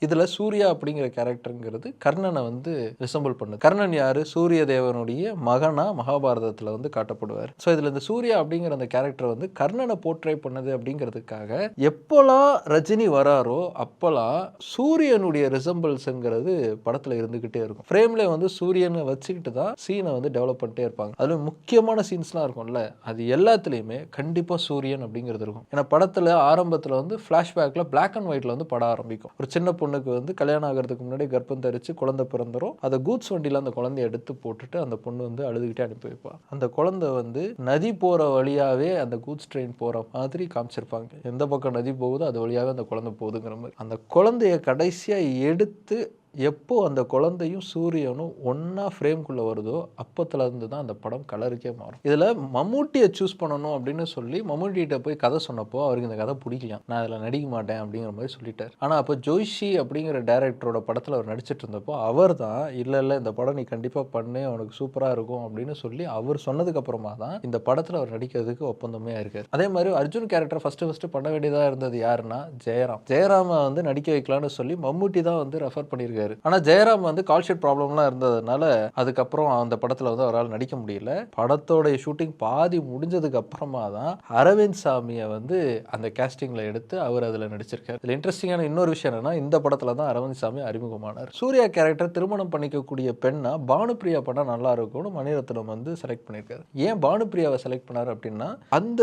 இதுல சூர்யா அப்படிங்கிற கேரக்டருங்கிறது கர்ணனை வந்து ரிசம்பிள் பண்ணுது. கர்ணன் யாரு? சூரிய தேவனுடைய மகனா மகாபாரதத்துல வந்து காட்டப்படுவார். ஸோ இதுல இந்த சூர்யா அப்படிங்கிற அந்த கேரக்டர் வந்து கர்ணனை போர்ட்ரே பண்ணது அப்படிங்கிறதுக்காக எப்போலாம் ரஜினி வராரோ அப்போலாம் சூரியனுடைய ரிசம்பிள்ஸ்ங்கிறது படத்துல இருந்துகிட்டே இருக்கும். ஃப்ரேம்ல வந்து சூரியனை வச்சுக்கிட்டு தான் சீனை வந்து டெவலப் பண்ணிட்டே இருப்பாங்க. அதுல முக்கியமான சீன்ஸ்லாம் இருக்கும்ல, அது எல்லாத்துலயுமே கண்டிப்பா சூரியன் அப்படிங்கிறது இருக்கும். ஏன்னா படத்துல ஆரம்பத்துல வந்து ஃபிளாஷ்பேக்ல பிளாக் அண்ட் ஒயிட்ல வந்து படம் ஆரம்பிக்கும். ஒரு சின்ன பொண்ணுக்கு வந்து கல்யாணம் ஆகிறதுக்கு முன்னாடி கர்ப்பம் தரிச்சு குழந்தை பிறந்துரும். அதை கூட்ஸ் வண்டியில அந்த குழந்தைய எடுத்து போட்டுட்டு அந்த பொண்ணு வந்து அழுதுகிட்டே அனுப்பி வைப்பா. அந்த குழந்தை வந்து நதி போற வழியாவே அந்த கூட்ஸ் ட்ரெயின் போற மாதிரி காமிச்சிருப்பாங்க. எந்த பக்கம் நதி போகுதோ அது வழியாவே அந்த குழந்தை போகுதுங்கிற மாதிரி. அந்த குழந்தைய கடைசியா எடுத்து எப்போ அந்த குழந்தையும் சூரியனும் ஒன்னா ஃப்ரேம்குள்ள வருதோ அப்பத்துல இருந்து தான் அந்த படம் கலருக்கே மாறும். இதுல மம்முட்டியை சூஸ் பண்ணணும் அப்படின்னு சொல்லி மம்முட்டிகிட்ட போய் கதை சொன்னப்போ அவருக்கு இந்த கதை பிடிக்கலாம், நான் அதில் நடிக்க மாட்டேன் அப்படிங்கிற மாதிரி சொல்லிட்டார். ஆனால் அப்போ ஜோஷி அப்படிங்கிற டைரக்டரோட படத்தில் அவர் நடிச்சிட்டு இருந்தப்போ அவர் தான் இல்லை இந்த படம் நீ கண்டிப்பாக பண்ணு, அவனுக்கு சூப்பராக இருக்கும் அப்படின்னு சொல்லி அவர் சொன்னதுக்கு அப்புறமா தான் இந்த படத்தில் அவர் நடிக்கிறதுக்கு ஒப்பந்தமே இருக்காரு. அதே மாதிரி அர்ஜுன் கேரக்டர் ஃபர்ஸ்ட் பண்ண வேண்டியதாக இருந்தது யாருன்னா ஜெயராம். ஜெயராமை வந்து நடிக்க வைக்கலாம்னு சொல்லி மம்முட்டி தான் வந்து ரெஃபர் பண்ணியிருக்காரு. ஆனா ஜெயராம் வந்து கால்ஷீட் ப்ராப்ளம்லாம் இருந்ததுனால அதுக்கப்புறம் அந்த படத்துல வந்து அவரால் நடிக்க முடியல. படத்தோட ஷூட்டிங் பாதி முடிஞ்சதுக்கு அப்புறமா தான் அரவிந்த் சாமியை வந்து அந்த கேஸ்டிங்ல எடுத்து அவர் அதுல நடிச்சிருக்காரு. இதுல இன்ட்ரெஸ்டிங்கான இன்னொரு விஷயம் என்னன்னா இந்த படத்துல தான் அரவிந்த் சாமி அறிமுகமானார். சூர்யா கேரக்டர் திருமணம் பண்ணிக்கக்கூடிய பெண்ணா பானுப்பிரியா பண்ணா நல்லா இருக்கும்னு மணிரத்னம் வந்து செலக்ட் பண்ணியிருக்காரு. ஏன் பானுப்பிரியாவை செலக்ட் பண்ணார் அப்படின்னா அந்த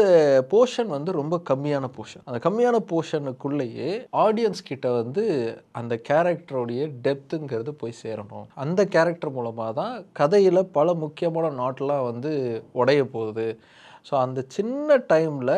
போர்ஷன் வந்து ரொம்ப கம்மியான போர்ஷன். அந்த கம்மியான போர்ஷனுக்குள்ளேயே ஆடியன்ஸ் கிட்ட வந்து அந்த கேரக்டருடைய டெப்த்துங்கிறது போய் சேரணும். அந்த கேரக்டர் மூலமாக தான் கதையில் பல முக்கியமான நாட்லாம் வந்து உடைய போகுது. ஸோ அந்த சின்ன டைமில்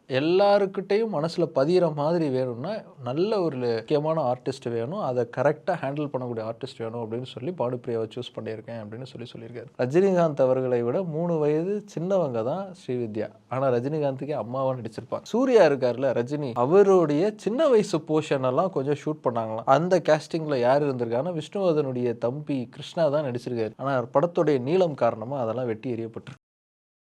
எல்லாருக்கிட்டையும் மனசில் பதிகிற மாதிரி வேணும்னா நல்ல ஒரு முக்கியமான ஆர்டிஸ்ட் வேணும், அதை கரெக்டாக ஹேண்டில் பண்ணக்கூடிய ஆர்டிஸ்ட் வேணும் அப்படின்னு சொல்லி பானுப்பிரியாவை சூஸ் பண்ணியிருக்கேன் அப்படின்னு சொல்லியிருக்காரு. ரஜினிகாந்த் அவர்களை விட 3 வயது சின்னவங்க தான் ஸ்ரீவித்யா. ஆனால் ரஜினிகாந்துக்கே அம்மாவாக நடிச்சிருப்பாங்க. சூர்யா இருக்கார்ல ரஜினி, அவருடைய சின்ன வயசு போர்ஷன் எல்லாம் கொஞ்சம் ஷூட் பண்ணாங்களாம். அந்த கேஸ்டிங்கில் யார் இருந்திருக்காங்கன்னா விஷ்ணுவர்தனுடைய தம்பி கிருஷ்ணா தான் நடிச்சிருக்காரு. ஆனால் படத்துடைய நீளம் காரணமாக அதெல்லாம் வெட்டி எறியப்பட்டிருக்கு.